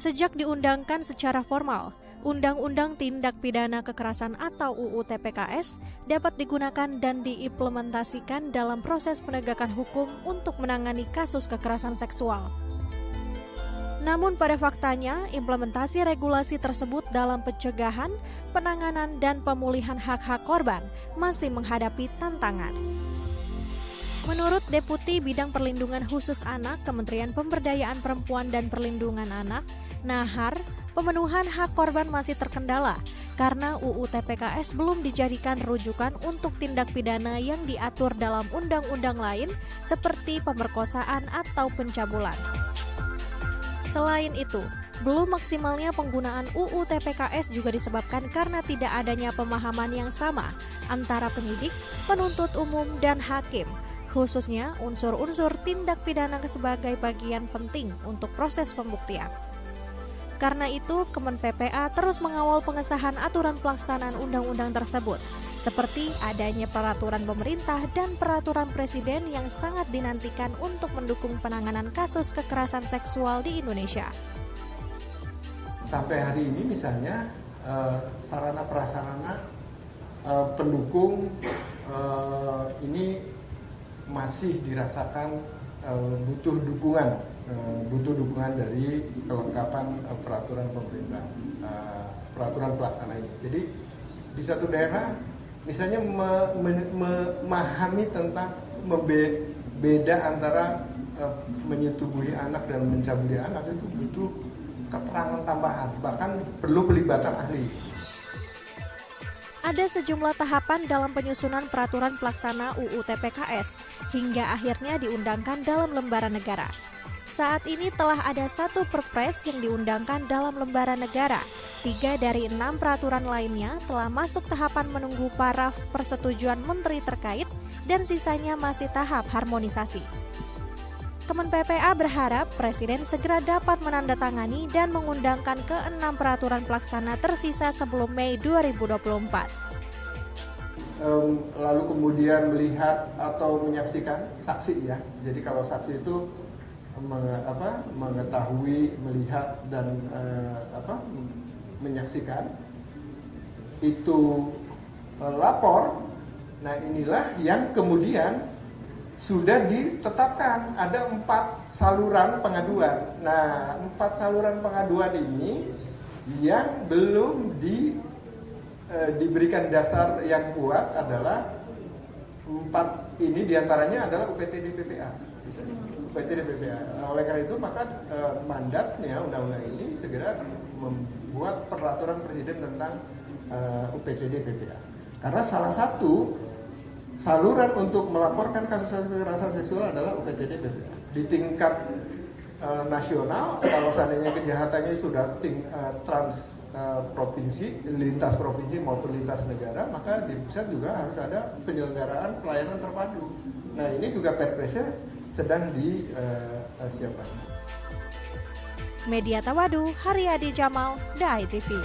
Sejak diundangkan secara formal, Undang-Undang Tindak Pidana Kekerasan atau UU TPKS dapat digunakan dan diimplementasikan dalam proses penegakan hukum untuk menangani kasus kekerasan seksual. Namun pada faktanya, implementasi regulasi tersebut dalam pencegahan, penanganan, dan pemulihan hak-hak korban masih menghadapi tantangan. Menurut Deputi Bidang Perlindungan Khusus Anak Kementerian Pemberdayaan Perempuan dan Perlindungan Anak, Nahar, pemenuhan hak korban masih terkendala karena UU TPKS belum dijadikan rujukan untuk tindak pidana yang diatur dalam undang-undang lain seperti pemerkosaan atau pencabulan. Selain itu, belum maksimalnya penggunaan UU TPKS juga disebabkan karena tidak adanya pemahaman yang sama antara penyidik, penuntut umum, dan hakim, khususnya unsur-unsur tindak pidana sebagai bagian penting untuk proses pembuktian. Karena itu, Kemen PPA terus mengawal pengesahan aturan pelaksanaan undang-undang tersebut, seperti adanya peraturan pemerintah dan peraturan presiden yang sangat dinantikan untuk mendukung penanganan kasus kekerasan seksual di Indonesia. Sampai hari ini misalnya sarana prasarana pendukung ini masih dirasakan butuh dukungan dari kelengkapan peraturan pemerintah, peraturan pelaksana ini. Jadi di satu daerah misalnya memahami tentang beda antara menyetubuhi anak dan mencabuli anak itu butuh keterangan tambahan, bahkan perlu pelibatan ahli. Ada sejumlah tahapan dalam penyusunan peraturan pelaksana UU TPKS hingga akhirnya diundangkan dalam lembaran negara. Saat ini telah ada 1 perpres yang diundangkan dalam lembaran negara. 3 dari 6 peraturan lainnya telah masuk tahapan menunggu paraf persetujuan menteri terkait dan sisanya masih tahap harmonisasi. Kemen PPA berharap Presiden segera dapat menandatangani dan mengundangkan ke-6 peraturan pelaksana tersisa sebelum Mei 2024. Lalu kemudian melihat atau menyaksikan saksi ya. Jadi kalau saksi itu mengetahui, melihat dan menyaksikan itu lapor. Nah inilah yang kemudian sudah ditetapkan ada 4 saluran pengaduan. Nah 4 saluran pengaduan ini yang belum diberikan dasar yang kuat adalah 4 ini diantaranya adalah UPTD PPA. UPTD PPA. Oleh karena itu maka mandatnya undang-undang ini segera membuat peraturan presiden tentang UPTD PPA. Karena salah satu saluran untuk melaporkan kasus kekerasan seksual adalah UPTD PPA. Di tingkat nasional, kalau seandainya kejahatannya sudah trans provinsi, lintas provinsi maupun lintas negara, maka di pusat juga harus ada penyelenggaraan pelayanan terpadu. Nah ini juga perpresnya sedang disiapkan. Media Tawadu, Haryadi Jamal, DAI TV.